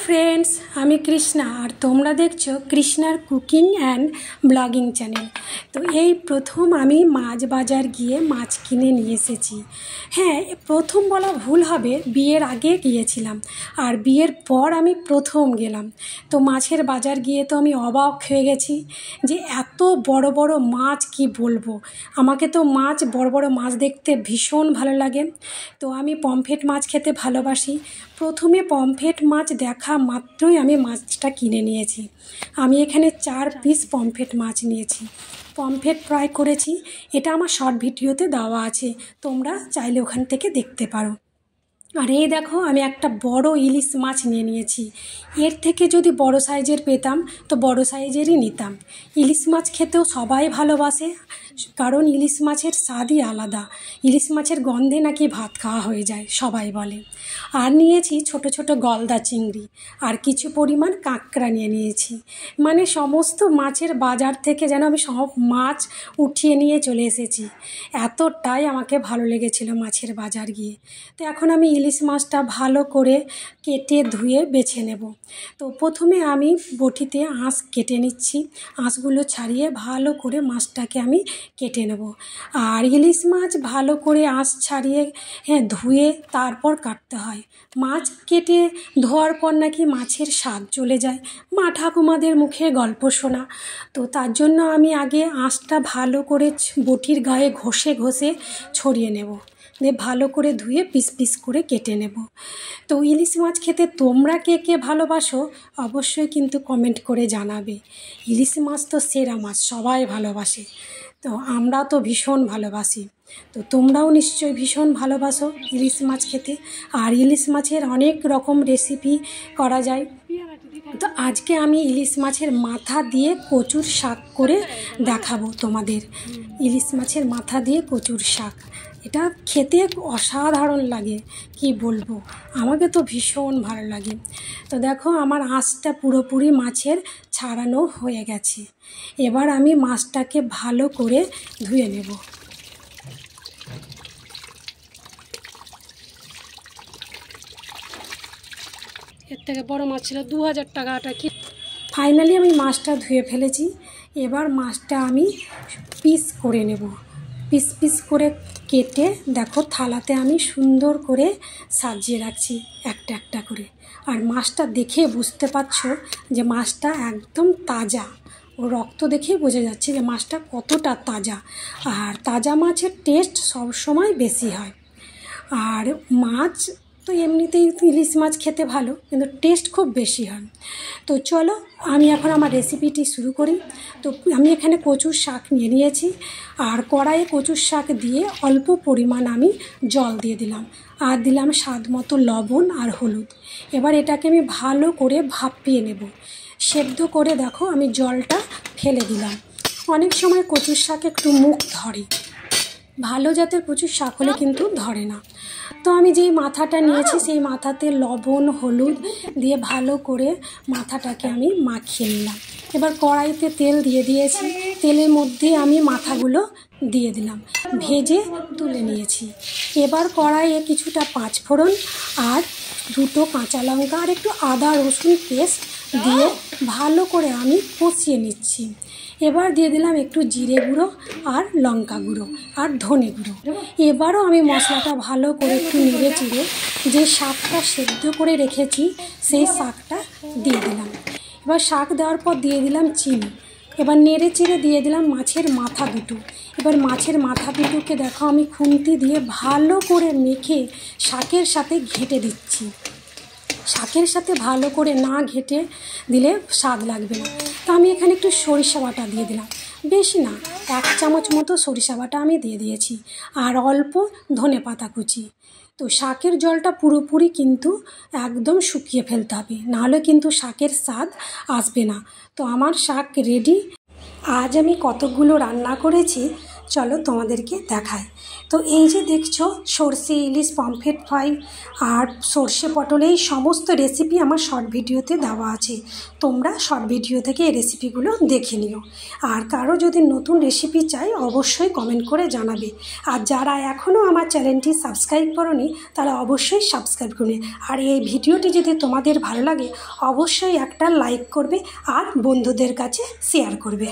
Friends আমি কৃষ্ণা আর তোমরা দেখছো কৃষ্ণার কুকিং অ্যান্ড ব্লগিং চ্যানেল। তো এই প্রথম আমি মাছ বাজার গিয়ে মাছ কিনে নিয়ে এসেছি। হ্যাঁ, প্রথম বলা ভুল হবে, বিয়ের আগে গিয়েছিলাম আর বিয়ের পর আমি প্রথম গেলাম। তো মাছের বাজার গিয়ে তো আমি অবাক হয়ে গেছি যে এত বড় বড় মাছ, কি বলবো। আমাকে তো মাছ, বড় বড় মাছ দেখতে ভীষণ ভালো লাগে। তো আমি পমফ্রেট মাছ খেতে ভালোবাসি। প্রথমে পমফ্রেট মাছ দেখা মাত্রই আমি মাছটা কিনে নিয়েছি। আমি এখানে 4 পিস পমফ্রেট মাছ নিয়েছি। পমফ্রেট ফ্রাই করেছি, এটা আমার শর্ট ভিডিওতে দেওয়া আছে, তোমরা চাইলে ওখান থেকে দেখতে পারো। আর এই দেখো, আমি একটা বড় ইলিশ মাছ নিয়ে নিয়েছি। এর থেকে যদি বড় সাইজের পেতাম তো বড় সাইজেরই নিতাম। ইলিশ মাছ খেতেও সবাই ভালোবাসে, কারণ ইলিশ মাছের স্বাদই আলাদা। ইলিশ মাছের গন্ধে নাকি ভাত খাওয়া হয়ে যায় সবাই বলে। আর নিয়েছি ছোট ছোট গলদা চিংড়ি আর কিছু পরিমাণ কাঁকড়া নিয়েছি। মানে সমস্ত মাছের বাজার থেকে যেন আমি সব মাছ উঠিয়ে নিয়ে চলে এসেছি। এতটাই আমাকে ভালো লেগেছিল মাছের বাজার গিয়ে। তো এখন আমি ইলিশ মাছটা ভালো করে কেটে ধুয়ে বেছে নেব। তো প্রথমে আমি বটিতে আঁশ কেটে নিচ্ছি। আঁশগুলো ছাড়িয়ে ভালো করে মাছটাকে আমি কেটে নেব। আর ইলিশ মাছ ভালো করে আঁশ ছাড়িয়ে ধুয়ে তারপর কাটতে হয়। মাছ কেটে ধোয়ার পর নাকি মাছের স্বাদ চলে যায়, মা ঠাকুমাদের মুখে গল্প শোনা। তো তার জন্য আমি আগে আঁশটা ভালো করে বটির গায়ে ঘষে ঘষে ছড়িয়ে নেব, দিয়ে ভালো করে ধুয়ে পিস পিস করে কেটে নেব। তো ইলিশ মাছ খেতে তোমরা কে কে ভালোবাসো অবশ্যই কিন্তু কমেন্ট করে জানাবে। ইলিশ মাছ তো সেরা মাছ, সবাই ভালোবাসে। তো আমরা তো ভীষণ ভালোবাসি। তো তোমরাও নিশ্চয়ই ভীষণ ভালোবাসো ইলিশ মাছ খেতে। আর ইলিশ মাছের অনেক রকম রেসিপি করা যায়। তো আজকে আমি ইলিশ মাছের মাথা দিয়ে কচুর শাক করে দেখাবো তোমাদের। ইলিশ মাছের মাথা দিয়ে কচুর শাক, এটা খেতে অসাধারণ লাগে, কি বলবো, আমাকে তো ভীষণ ভালো লাগে। তো দেখো, আমার আঁশটা পুরোপুরি মাছের ছাড়ানো হয়ে গেছে। এবার আমি মাছটাকে ভালো করে ধুয়ে নেব। এর থেকে বড় মাছ ছিল 2000 টাকাটা কি। ফাইনালি আমি মাছটা ধুয়ে ফেলেছি। এবার মাছটা আমি পিস করে নেব। পিস পিস করে কেটে দেখো থালাতে আমি সুন্দর করে সাজিয়ে রাখছি একটা একটা করে। আর মাছটা দেখে বুঝতে পারছো যে মাছটা একদম তাজা। ও রক্ত দেখেই বোঝা যাচ্ছে যে মাছটা কতটা তাজা। আর তাজা মাছের টেস্ট সবসময় বেশি হয়। আর মাছ তো এমনিতেই ইলিশ মাছ খেতে ভালো, কিন্তু টেস্ট খুব বেশি হয়। তো চলো আমি এখন আমার রেসিপিটি শুরু করি। তো আমি এখানে কচুর শাক নিয়ে নিয়েছি। আর কড়াইয়ে কচুর শাক দিয়ে অল্প পরিমাণ আমি জল দিয়ে দিলাম, আর দিলাম স্বাদ মতো লবণ আর হলুদ। এবার এটাকে আমি ভালো করে ভাপিয়ে নেব। সেদ্ধ করে দেখো আমি জলটা ফেলে দিলাম। অনেক সময় কচুর শাক একটু মুখ ধরে, ভালো জাতের কচুর শাক হলে কিন্তু ধরে না। তো আমি যেই মাথাটা নিয়েছি সেই মাথাতে লবণ হলুদ দিয়ে ভালো করে মাথাটাকে আমি মাখিয়ে নিলাম। এবার কড়াইতে তেল দিয়ে দিয়েছি, তেলের মধ্যে আমি মাথাগুলো দিয়ে দিলাম, ভেজে তুলে নিয়েছি। এবার কড়াইয়ে কিছুটা 5 ফোড়ন আর 2টো কাঁচা লঙ্কা আর একটু আদা রসুন পেস্ট দিয়ে ভালো করে আমি কষিয়ে নিচ্ছি। এবার দিয়ে দিলাম একটু জিরে গুঁড়ো আর লঙ্কা গুঁড়ো আর ধনে গুঁড়ো। এবারও আমি মশলাটা ভালো করে একটু নেড়ে চেড়ে যে শাকটা সেদ্ধ করে রেখেছি সেই শাকটা দিয়ে দিলাম। এবার শাক দেওয়ার পর দিয়ে দিলাম চিনি। এবার নেড়ে চেড়ে দিয়ে দিলাম মাছের মাথা দুটো। এবার মাছের মাথা দুটোকে দেখো আমি খুন্তি দিয়ে ভালো করে মেখে শাকের সাথে ঘেঁটে দিচ্ছি। শাকের সাথে ভালো করে না ঘেঁটে দিলে স্বাদ লাগবে না। তো আমি এখানে একটু সরিষা বাটা দিয়ে দিলাম, বেশি না, 1 চামচ মতো সরিষা বাটা আমি দিয়ে দিয়েছি, আর অল্প ধনে পাতা কুচি। তো শাকের জলটা পুরোপুরি কিন্তু একদম শুকিয়ে ফেলতে হবে, নাহলে কিন্তু শাকের স্বাদ আসবে না। তো আমার শাক রেডি। আজ আমি কতকগুলো রান্না করেছি চলো তোমাদেরকে দেখাই। তো এই যে দেখছো সর্ষে ইলিশ, পমফ্রেট ফ্রাই আর সর্ষে পটল, এই সমস্ত রেসিপি আমার শর্ট ভিডিওতে দেওয়া আছে, তোমরা শর্ট ভিডিও থেকে এই রেসিপিগুলো দেখে নিও। আর কারো যদি নতুন রেসিপি চাই অবশ্যই কমেন্ট করে জানাবে। আর যারা এখনও আমার চ্যানেলটি সাবস্ক্রাইব করোনি তারা অবশ্যই সাবস্ক্রাইব করবে। আর এই ভিডিওটি যদি তোমাদের ভালো লাগে অবশ্যই একটা লাইক করবে আর বন্ধুদের কাছে শেয়ার করবে।